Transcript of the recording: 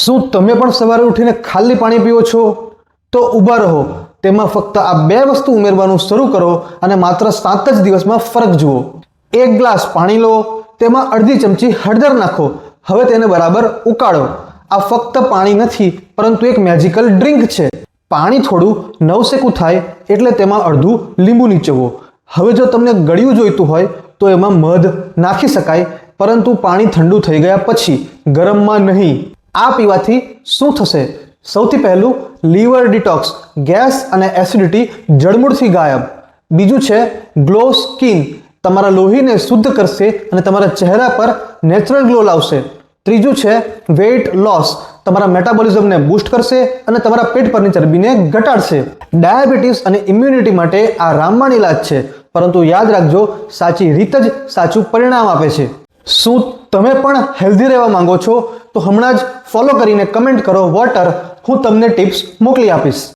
શું તમે પણ સવારે ઉઠીને ખાલી પાણી પીવો છો? તો ઊભા રહો, તેમાં ફક્ત આ બે વસ્તુ ઉમેરવાનું શરૂ કરો અને માત્ર 7 જ દિવસમાં ફરક જુઓ। 1 ગ્લાસ પાણી લો, તેમાં અડધી ચમચી હળદર નાખો, હવે તેને બરાબર ઉકાળો। આ ફક્ત પાણી નથી, પરંતુ એક મેજિકલ ડ્રિંક છે। પાણી થોડું નવસેકું થાય એટલે તેમાં અડધું લીંબુ નીચોવો। હવે જો તમને ગળ્યું જોઈતું હોય તો એમાં મધ નાખી શકાય, પરંતુ પાણી ઠંડુ થઈ ગયા પછી, ગરમમાં નહીં। આ પીવાથી શું થશે? સૌથી પહેલું, લીવર ડિટોક્સ, ગેસ અને એસિડિટી જડમૂળથી ગાયબ। બીજું છે ગ્લો સ્કિન, તમારા લોહીને શુદ્ધ કરશે અને તમારા ચહેરા પર નેચરલ ગ્લો લાવશે। ત્રીજું છે વેઇટ લોસ, તમારા મેટાબોલિઝમને બૂસ્ટ કરશે અને તમારા પેટ પરની ચરબીને ઘટાડશે। ડાયાબિટીસ અને ઇમ્યુનિટી માટે આ રામબાણ ઇલાજ છે, પરંતુ યાદ રાખજો, સાચી રીત જ સાચું પરિણામ આપે છે। શું તમે પણ હેલ્ધી રહેવા માંગો છો? તો હમણાં જ ફોલો કરીને કમેન્ટ કરો વોટર, હું તમને ટિપ્સ મોકલી આપીશ।